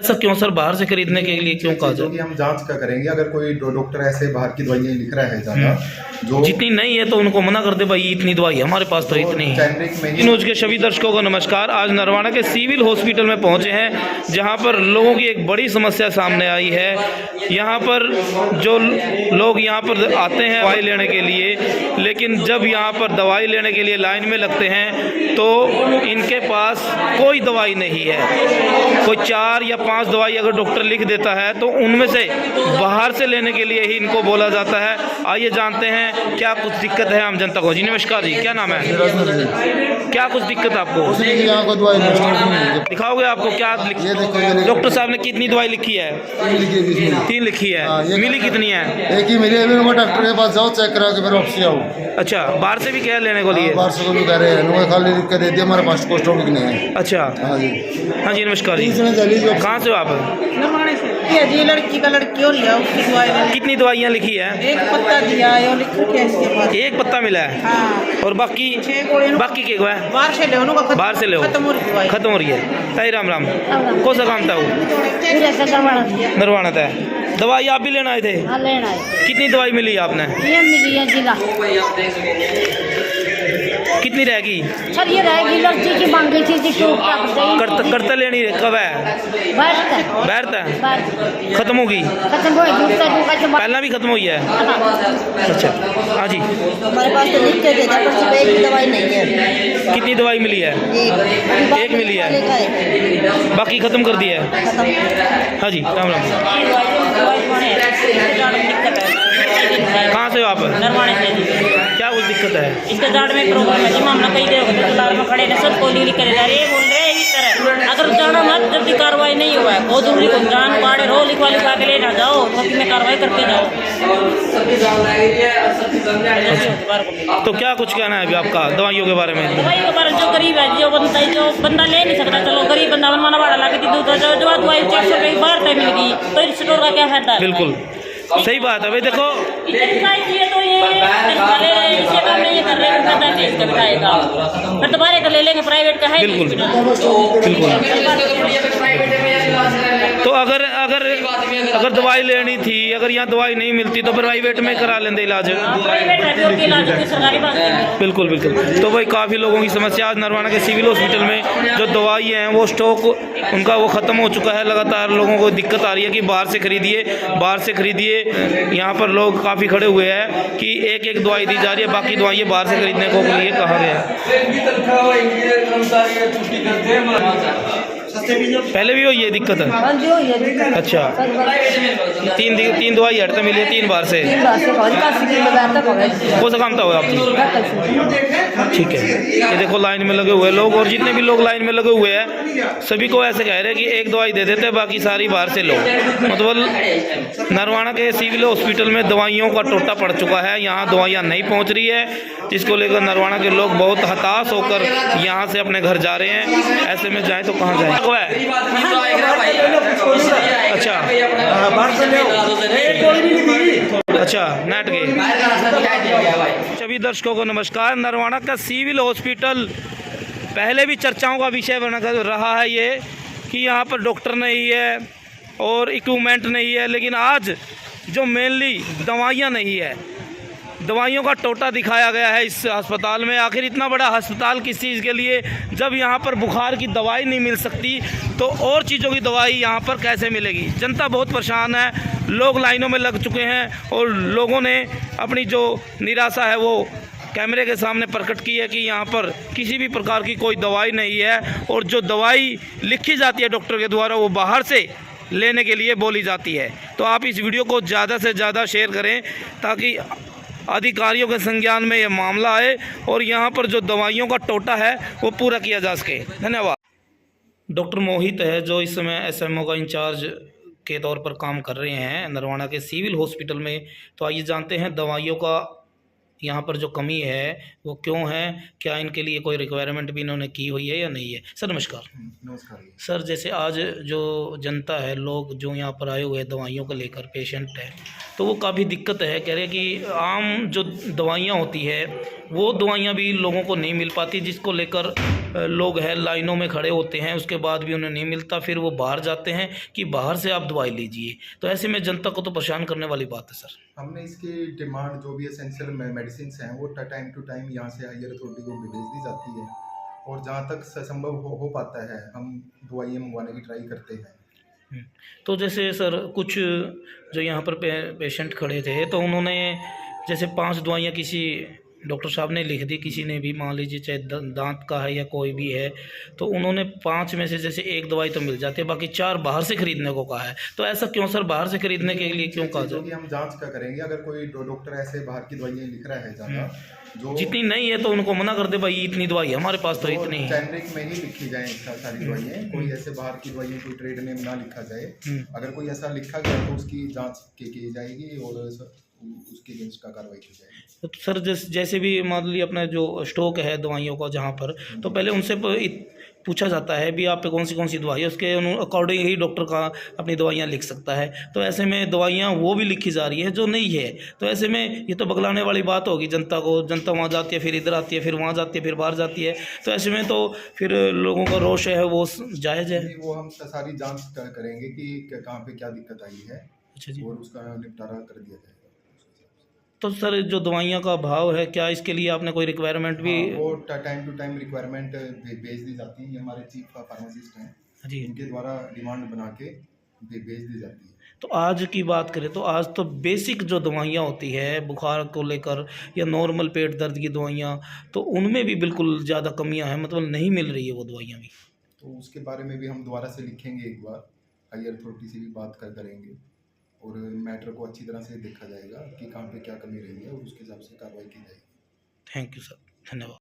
Sir क्यों sir बाहर से खरीदने के लिए क्यों कहा जाए? कि हम जांच का करेंगे, अगर कोई डॉक्टर ऐसे बाहर की दवाइयाँ लिख रहा है ज़्यादा जो जितनी नहीं है तो उनको मना कर दे भाई इतनी दवाई हमारे पास तो इतनी है। जेनरिक में ही न्यूज के सभी दर्शकों को नमस्कार। आज नरवाना के सिविल हॉस्पिटल में पहुंचे हैं जहां पर लोगों की एक बड़ी समस्या सामने आई है। यहां पर जो लोग यहां पर आते हैं दवाई लेने के लिए, लेकिन जब यहां पर दवाई लेने के लिए लाइन में लगते हैं तो इनके पास कोई दवाई नहीं है। कोई 4 या 5 दवाई अगर डॉक्टर लिख देता है तो उनमें से बाहर से लेने के लिए ही इनको बोला जाता है। आइए जानते हैं क्या कुछ दिक्कत है आम जनता को। जी नमस्कार जी, क्या नाम है? क्या कुछ दिक्कत आपको? दिखाओगे आपको क्या डॉक्टर साहब ने कितनी दवाई लिखी है? 3 लिखी है। मिली कितनी है? एक ही मिली है। डॉक्टर के पास जाओ, चेक करा के फिर वापसी आओ। अच्छा, बाहर से भी क्या लेने को लिए? बाहर से भी कह रहे हैं, खाली लिख के दे दिया, हमारे पास कोई स्टॉक नहीं है। अच्छा, हाँ जी, हाँ जी नमस्कार जी। कहाँ से हो आप? जी लड़की का लड़की हो लिया, उसकी दवाई कितनी दवाइयाँ लिखी है? एक पत्ता दिया है और लिखो क्या इसके बाद? एक पत्ता मिला है। हाँ। और बाकी 6 गोली बाकी के है बाहर से ले उनका बाहर से ले खत्म हो रही दवाई। खत्म हो रही है। ताई राम राम, कौन सा काम था वो? नरवाना था। दवाई आप भी लेना आए थे? हाँ, लेना है। कितनी दवाई मिली आपने? ये मिली है जिला। कितनी रहेगी? सर ये रहेगी लड़की की मांगी थी करता लेनी कब है? बैठ खत्म होगी? खत्म हो पहला भी खत्म हुई है। अच्छा, हाँ जी। हमारे पास तो लिख के देता पर सिर्फ एक दवाई नहीं है। कितनी दवाई मिली है? एक मिली है, बाकी खत्म कर दिया है। हाँ जी राम राम। कहाँ से हो आप? नरवाने से। क्या कुछ दिक्कत है? इसके दाढ़ में प्रॉब्लम है जी। मामला कई देर में खड़े ने सब कोई लिख कर ये बोल रहे हैं इस तरह अगर जाना मत जब तक कार्रवाई नहीं हुआ है बहुत जरूरी को जान बाड़े रो लिखवा के ले ना जाओ, तो में कार्रवाई करके जाओ। तो क्या कुछ कहना है अभी आपका दवाइयों के बारे में? दवाई के बारे में जो गरीब है जो बंदा ले नहीं सकता, चलो गरीब बंदा बनवाना बाड़ा ला के जो दवाई 400 रुपये की बाहर तय मिलेगी तो इस स्टोर का क्या फायदा? बिल्कुल सही बात है भाई। देखो तो ये कर रहे हैं इसका बताएगा फिर दोबारा तो ले लेंगे प्राइवेट का है। बिल्कुल तो अगर दवाई लेनी थी, अगर यहाँ दवाई नहीं मिलती तो प्राइवेट में करा लेंगे इलाज। बिल्कुल बिल्कुल। तो भाई काफ़ी लोगों की समस्या आज नरवाना के सिविल हॉस्पिटल में जो दवाई हैं वो स्टॉक उनका वो ख़त्म हो चुका है। लगातार लोगों को दिक्कत आ रही है कि बाहर से खरीदिए। यहाँ पर लोग काफ़ी खड़े हुए हैं कि एक दवाई दी जा रही है, बाकी दवाइयाँ बाहर से खरीदने को लिए कहा गया है। पहले भी हो ये दिक्कत है? अच्छा, 3 दवाई हटते मिली है 3 बार से। कौन सा काम था आपकी? ठीक है। ये देखो लाइन में लगे हुए लोग, और जितने भी लोग लाइन में लगे हुए हैं सभी को ऐसे कह रहे हैं कि एक दवाई दे देते बाकी सारी बाहर से लो। मतलब नरवाना के सिविल हॉस्पिटल में दवाइयों का टोटा पड़ चुका है। यहाँ दवाइयाँ नहीं पहुँच रही है, जिसको लेकर नरवाना के लोग बहुत हताश होकर यहाँ से अपने घर जा रहे हैं। ऐसे में जाएँ तो कहाँ जाएँ? अच्छा अच्छा, नेट के सभी दर्शकों को नमस्कार। नरवाना का सिविल हॉस्पिटल पहले भी चर्चाओं का विषय बना रहा है ये कि यहाँ पर डॉक्टर नहीं है और इक्विपमेंट नहीं है, लेकिन आज जो मेनली दवाइयाँ नहीं है, दवाइयों का टोटा दिखाया गया है इस अस्पताल में। आखिर इतना बड़ा अस्पताल किस चीज़ के लिए? जब यहाँ पर बुखार की दवाई नहीं मिल सकती तो और चीज़ों की दवाई यहाँ पर कैसे मिलेगी? जनता बहुत परेशान है, लोग लाइनों में लग चुके हैं और लोगों ने अपनी जो निराशा है वो कैमरे के सामने प्रकट की है कि यहाँ पर किसी भी प्रकार की कोई दवाई नहीं है, और जो दवाई लिखी जाती है डॉक्टर के द्वारा वो बाहर से लेने के लिए बोली जाती है। तो आप इस वीडियो को ज़्यादा से ज़्यादा शेयर करें ताकि अधिकारियों के संज्ञान में ये मामला आए और यहाँ पर जो दवाइयों का टोटा है वो पूरा किया जा सके। धन्यवाद। डॉक्टर मोहित है जो इस समय एसएमओ का इंचार्ज के तौर पर काम कर रहे हैं नरवाना के सिविल हॉस्पिटल में। तो आइए जानते हैं दवाइयों का यहाँ पर जो कमी है वो क्यों है, क्या इनके लिए कोई रिक्वायरमेंट भी इन्होंने की हुई है या नहीं है। सर नमस्कार। नमस्कार सर, जैसे आज जो जनता है, लोग जो यहाँ पर आए हुए हैं दवाइयों को लेकर, पेशेंट है, तो वो काफ़ी दिक्कत है। कह रहे कि आम जो दवाइयाँ होती है वो दवाइयाँ भी लोगों को नहीं मिल पाती, जिसको लेकर लोग हैं लाइनों में खड़े होते हैं, उसके बाद भी उन्हें नहीं मिलता, फिर वो बाहर जाते हैं कि बाहर से आप दवाई लीजिए। तो ऐसे में जनता को तो परेशान करने वाली बात है सर। हमने इसकी डिमांड जो भी एसेंशियल मेडिसिन हैं वो टाइम टू टाइम यहाँ से हायर अथॉरिटी को भेज दी जाती है, और जहाँ तक संभव हो पाता है हम दवाइयाँ मंगवाने की ट्राई करते हैं। तो जैसे सर कुछ जो यहाँ पर पेशेंट खड़े थे, तो उन्होंने जैसे 5 दवाइयाँ किसी डॉक्टर साहब ने लिख दी, किसी ने भी मान लीजिए चाहे दांत का है या कोई भी है, तो उन्होंने 5 में से जैसे 1 दवाई तो मिल जाती है, बाकी 4 बाहर से खरीदने को कहा है। तो ऐसा क्यों सर, बाहर से खरीदने के लिए क्यों कहा जाए? हम जांच का करेंगे, अगर कोई डॉक्टर ऐसे बाहर की दवाइयाँ लिख रहा है ज़्यादा जो जितनी नहीं है तो उनको मना कर दे, भाई इतनी दवाई है हमारे पास, तो इतनी है। जेनरिक में ही लिखी जाए सारी दवाइयाँ, कोई ऐसे बाहर की दवाइयाँ कोई ट्रेड नेम ना लिखा जाए। अगर कोई ऐसा लिखा गया तो उसकी जांच की जाएगी और उसके अगेंस्ट का कार्रवाई की जाएगी। तो सर जैसे भी मान लीजिए अपना जो स्टॉक है दवाइयों का जहाँ पर, तो पहले उनसे पूछा जाता है भी आप पे कौन सी दवाई है, उसके अकॉर्डिंग ही डॉक्टर का अपनी दवाइयाँ लिख सकता है। तो ऐसे में दवाइयाँ वो भी लिखी जा रही है जो नहीं है, तो ऐसे में ये तो बगलाने वाली बात होगी जनता को। जनता वहाँ जाती है, फिर इधर आती है, फिर वहाँ जाती है, फिर बाहर जाती है, तो ऐसे में तो फिर लोगों का रोष है वो जायज़ है। वो हम सारी जांच करेंगे कि कहाँ पे क्या दिक्कत आई है। अच्छा जी। और उसका निपटारा कर दिया जाएगा। तो सर जो दवाइयाँ का भाव है, क्या इसके लिए आपने कोई रिक्वायरमेंट भी? वो टाइम टू टाइम रिक्वायरमेंट भेज दी जाती है। ये हमारे चीफ फार्मासिस्ट हैं जी, इनके द्वारा डिमांड बना के भेज दी जाती है। तो आज की बात करें तो आज तो बेसिक जो दवाइयाँ होती है बुखार को लेकर या नॉर्मल पेट दर्द की दवाइयाँ, तो उनमें भी बिल्कुल ज़्यादा कमियां हैं, मतलब नहीं मिल रही है वो दवाइयाँ भी। तो उसके बारे में भी हम दोबारा से लिखेंगे, एक बार हायर अथॉरिटी से भी बात करेंगे और मैटर को अच्छी तरह से देखा जाएगा कि कहाँ पे क्या कमी रही है और उसके हिसाब से कार्रवाई की जाएगी। थैंक यू सर, धन्यवाद।